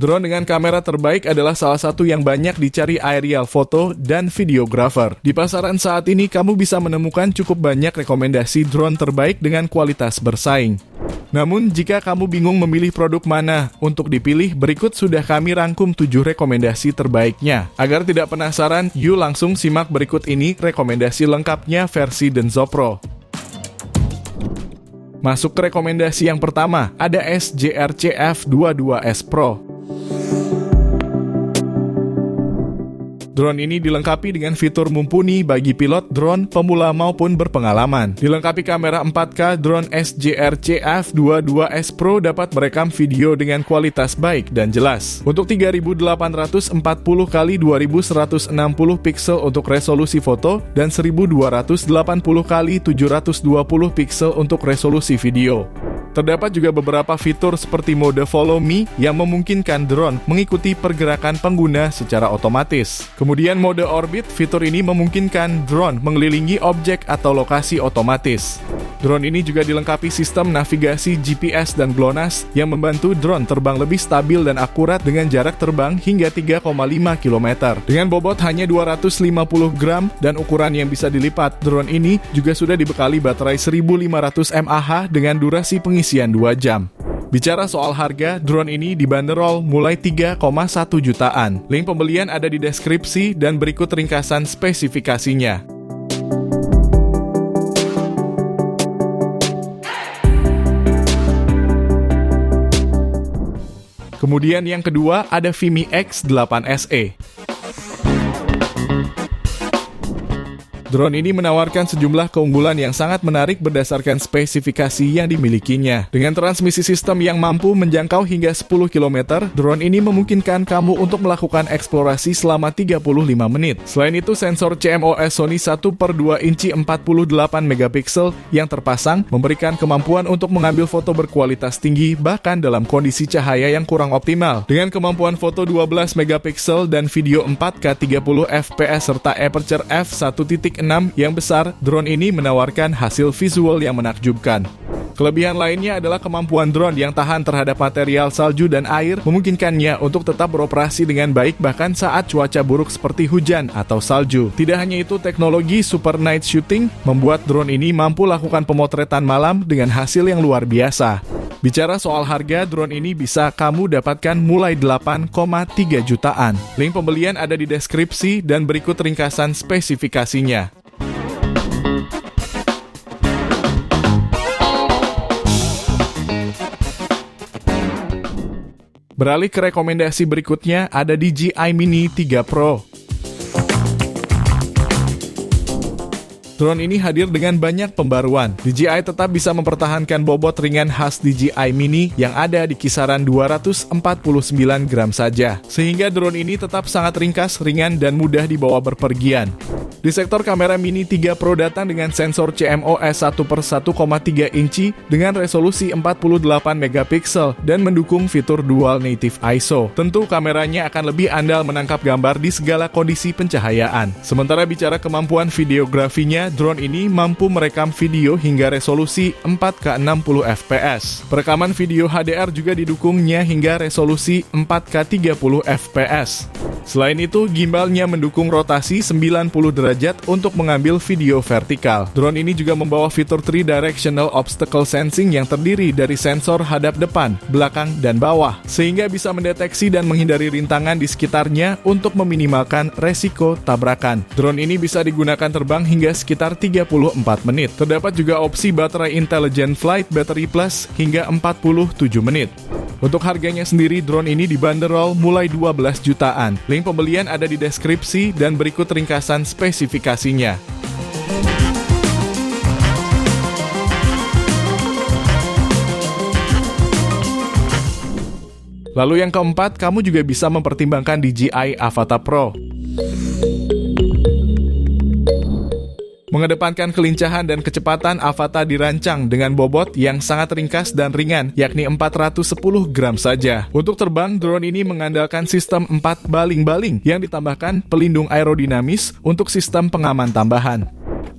Drone dengan kamera terbaik adalah salah satu yang banyak dicari aerial foto dan videographer. Di pasaran saat ini, kamu bisa menemukan cukup banyak rekomendasi drone terbaik dengan kualitas bersaing. Namun, jika kamu bingung memilih produk mana untuk dipilih, berikut sudah kami rangkum 7 rekomendasi terbaiknya. Agar tidak penasaran, yuk langsung simak berikut ini rekomendasi lengkapnya versi Denso Pro. Masuk ke rekomendasi yang pertama, ada SJRC F22S Pro. Drone ini dilengkapi dengan fitur mumpuni bagi pilot drone pemula maupun berpengalaman. Dilengkapi kamera 4K, drone SJRC F22S Pro dapat merekam video dengan kualitas baik dan jelas. Untuk 3840 x 2160 pixel untuk resolusi foto dan 1280 x 720 pixel untuk resolusi video. Terdapat juga beberapa fitur seperti mode follow me yang memungkinkan drone mengikuti pergerakan pengguna secara otomatis. Kemudian mode orbit, fitur ini memungkinkan drone mengelilingi objek atau lokasi otomatis. Drone ini juga dilengkapi sistem navigasi GPS dan GLONASS yang membantu drone terbang lebih stabil dan akurat dengan jarak terbang hingga 3,5 km. Dengan bobot hanya 250 gram dan ukuran yang bisa dilipat, drone ini juga sudah dibekali baterai 1500 mAh dengan durasi pengisian 2 jam. Bicara soal harga, drone ini dibanderol mulai 3,1 jutaan. Link pembelian ada di deskripsi dan berikut ringkasan spesifikasinya. Kemudian yang kedua ada Vimy X8 SE. Drone ini menawarkan sejumlah keunggulan yang sangat menarik berdasarkan spesifikasi yang dimilikinya. Dengan transmisi sistem yang mampu menjangkau hingga 10 km, drone ini memungkinkan kamu untuk melakukan eksplorasi selama 35 menit. Selain itu, sensor CMOS Sony 1/2 inci 48 megapiksel yang terpasang memberikan kemampuan untuk mengambil foto berkualitas tinggi bahkan dalam kondisi cahaya yang kurang optimal. Dengan kemampuan foto 12 megapiksel dan video 4K 30 fps serta aperture f1.6 yang besar, drone ini menawarkan hasil visual yang menakjubkan. Kelebihan lainnya adalah kemampuan drone yang tahan terhadap material salju dan air, memungkinkannya untuk tetap beroperasi dengan baik bahkan saat cuaca buruk seperti hujan atau salju. Tidak hanya itu, teknologi Super Night Shooting membuat drone ini mampu lakukan pemotretan malam dengan hasil yang luar biasa. Bicara soal harga, drone ini bisa kamu dapatkan mulai 8,3 jutaan. Link pembelian ada di deskripsi dan berikut ringkasan spesifikasinya. Beralih ke rekomendasi berikutnya, ada DJI Mini 3 Pro. Drone ini hadir dengan banyak pembaruan. DJI tetap bisa mempertahankan bobot ringan khas DJI Mini yang ada di kisaran 249 gram saja. Sehingga drone ini tetap sangat ringkas, ringan, dan mudah dibawa berpergian. Di sektor kamera, Mini 3 Pro datang dengan sensor CMOS 1/1,3 inci dengan resolusi 48 megapiksel dan mendukung fitur Dual Native ISO. Tentu kameranya akan lebih andal menangkap gambar di segala kondisi pencahayaan. Sementara bicara kemampuan videografinya, drone ini mampu merekam video hingga resolusi 4K 60 fps. Perekaman video HDR juga didukungnya hingga resolusi 4K 30 fps. Selain itu, gimbalnya mendukung rotasi 90 derajat untuk mengambil video vertikal. Drone ini juga membawa fitur 3-directional obstacle sensing yang terdiri dari sensor hadap depan, belakang, dan bawah, sehingga bisa mendeteksi dan menghindari rintangan di sekitarnya untuk meminimalkan resiko tabrakan. Drone ini bisa digunakan terbang hingga sekitar 34 menit. Terdapat juga opsi baterai Intelligent Flight Battery Plus hingga 47 menit. Untuk harganya sendiri, drone ini dibanderol mulai 12 jutaan. Link pembelian ada di deskripsi dan berikut ringkasan spesifikasinya. Lalu yang keempat, kamu juga bisa mempertimbangkan DJI Avata Pro. Mengedepankan kelincahan dan kecepatan, Avata dirancang dengan bobot yang sangat ringkas dan ringan, yakni 410 gram saja. Untuk terbang, drone ini mengandalkan sistem 4 baling-baling yang ditambahkan pelindung aerodinamis untuk sistem pengaman tambahan.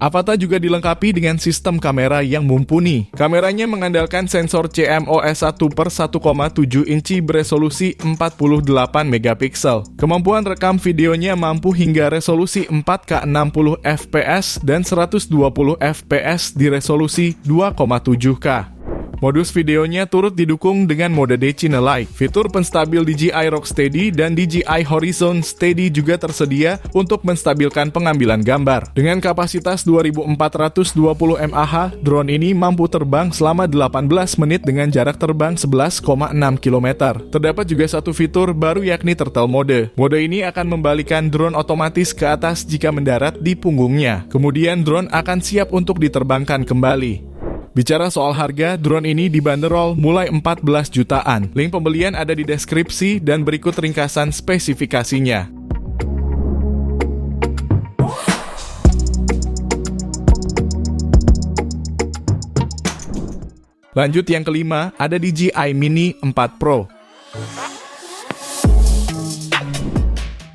Avata juga dilengkapi dengan sistem kamera yang mumpuni. Kameranya mengandalkan sensor CMOS 1/1,7 inci beresolusi 48 megapiksel. Kemampuan rekam videonya mampu hingga resolusi 4K 60 fps dan 120 fps di resolusi 2,7K. Modus videonya turut didukung dengan mode Decine Light. Fitur penstabil DJI Rocksteady dan DJI Horizon Steady juga tersedia untuk menstabilkan pengambilan gambar. Dengan kapasitas 2420 mAh, drone ini mampu terbang selama 18 menit dengan jarak terbang 11,6 km. Terdapat juga satu fitur baru yakni Turtle Mode. Mode ini akan membalikan drone otomatis ke atas jika mendarat di punggungnya. Kemudian drone akan siap untuk diterbangkan kembali. Bicara soal harga, drone ini dibanderol mulai 14 jutaan. Link pembelian ada di deskripsi dan berikut ringkasan spesifikasinya. Lanjut yang kelima, ada DJI Mini 4 Pro.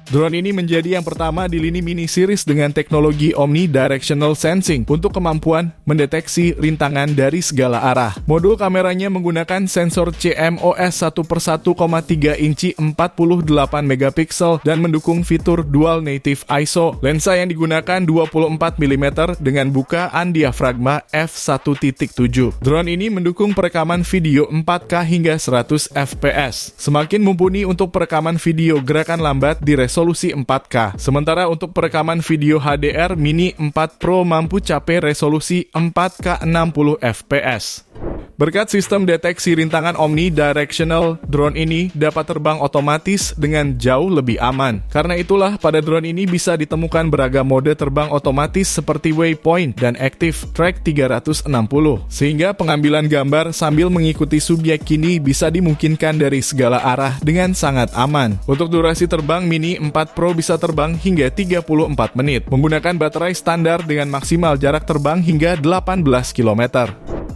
Drone ini menjadi yang pertama di lini mini series dengan teknologi Omnidirectional Sensing untuk kemampuan mendeteksi rintangan dari segala arah. Modul kameranya menggunakan sensor CMOS 1/1,3 inci 48 megapiksel dan mendukung fitur Dual Native ISO. Lensa yang digunakan 24 mm dengan bukaan diafragma f1.7. Drone ini mendukung perekaman video 4K hingga 100 fps. Semakin mumpuni untuk perekaman video gerakan lambat di resolusi 4K. Sementara untuk perekaman video HDR, Mini 4 Pro mampu capai resolusi 4K 60 fps. Berkat sistem deteksi rintangan omnidirectional, drone ini dapat terbang otomatis dengan jauh lebih aman. Karena itulah, pada drone ini bisa ditemukan beragam mode terbang otomatis seperti Waypoint dan Active Track 360. Sehingga pengambilan gambar sambil mengikuti subjek kini bisa dimungkinkan dari segala arah dengan sangat aman. Untuk durasi terbang, Mini 4 Pro bisa terbang hingga 34 menit, menggunakan baterai standar dengan maksimal jarak terbang hingga 18 km.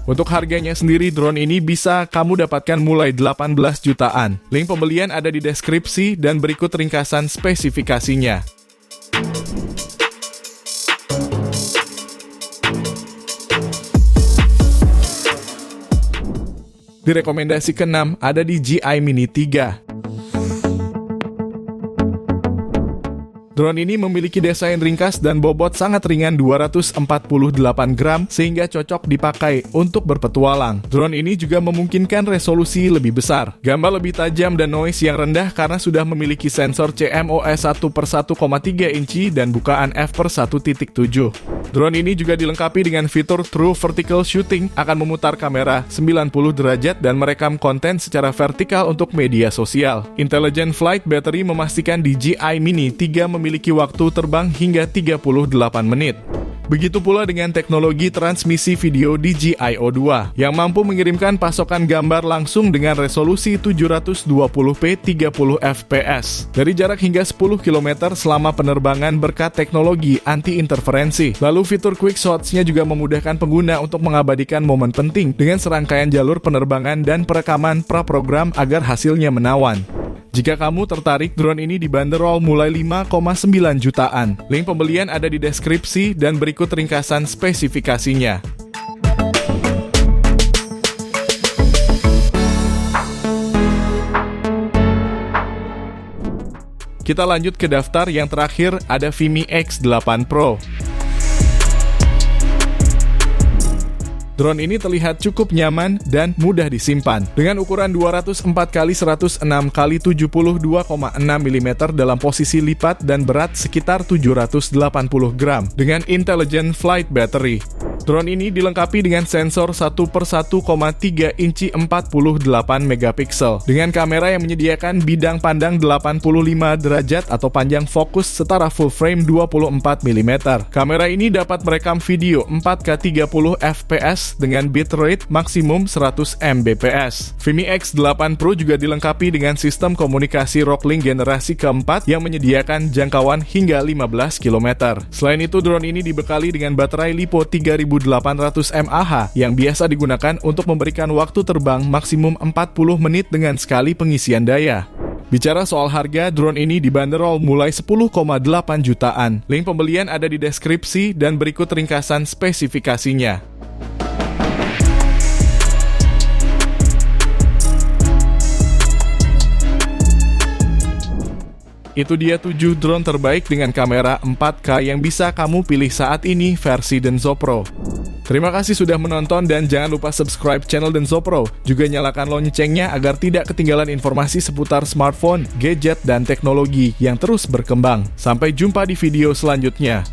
Untuk harganya sendiri, drone ini bisa kamu dapatkan mulai 18 jutaan. Link pembelian ada di deskripsi dan berikut ringkasan spesifikasinya. Di rekomendasi ke-6 ada DJI Mini 3. Drone ini memiliki desain ringkas dan bobot sangat ringan 248 gram sehingga cocok dipakai untuk berpetualang. Drone ini juga memungkinkan resolusi lebih besar, gambar lebih tajam dan noise yang rendah karena sudah memiliki sensor CMOS 1/1,3 inci dan bukaan f/1.7. Drone ini juga dilengkapi dengan fitur True Vertical Shooting, akan memutar kamera 90 derajat dan merekam konten secara vertikal untuk media sosial. Intelligent Flight Battery memastikan DJI Mini 3 memiliki waktu terbang hingga 38 menit. Begitu pula dengan teknologi transmisi video DJI O2 yang mampu mengirimkan pasokan gambar langsung dengan resolusi 720p 30 fps dari jarak hingga 10 km selama penerbangan berkat teknologi anti-interferensi. Lalu fitur Quick Shots-nya juga memudahkan pengguna untuk mengabadikan momen penting dengan serangkaian jalur penerbangan dan perekaman praprogram agar hasilnya menawan. Jika kamu tertarik, drone ini dibanderol mulai 5,9 jutaan. Link pembelian ada di deskripsi dan berikut ringkasan spesifikasinya. Kita lanjut ke daftar yang terakhir, ada Vimi X8 Pro. Drone ini terlihat cukup nyaman dan mudah disimpan. Dengan ukuran 204x106x72,6 mm dalam posisi lipat dan berat sekitar 780 gram dengan Intelligent Flight Battery. Drone ini dilengkapi dengan sensor 1/1,3 inci 48 megapiksel dengan kamera yang menyediakan bidang pandang 85 derajat atau panjang fokus setara full frame 24 mm. Kamera ini dapat merekam video 4K 30 fps dengan bitrate maksimum 100 Mbps. Vimi X8 Pro juga dilengkapi dengan sistem komunikasi Rocklink generasi keempat yang menyediakan jangkauan hingga 15 km. Selain itu, drone ini dibekali dengan baterai LiPo 3800 mAh yang biasa digunakan untuk memberikan waktu terbang maksimum 40 menit dengan sekali pengisian daya. Bicara soal harga, drone ini dibanderol mulai 10,8 jutaan. Link pembelian ada di deskripsi dan berikut ringkasan spesifikasinya. Itu dia 7 drone terbaik dengan kamera 4K yang bisa kamu pilih saat ini versi Denso Pro. Terima kasih sudah menonton dan jangan lupa subscribe channel Denso Pro. Juga nyalakan loncengnya agar tidak ketinggalan informasi seputar smartphone, gadget, dan teknologi yang terus berkembang. Sampai jumpa di video selanjutnya.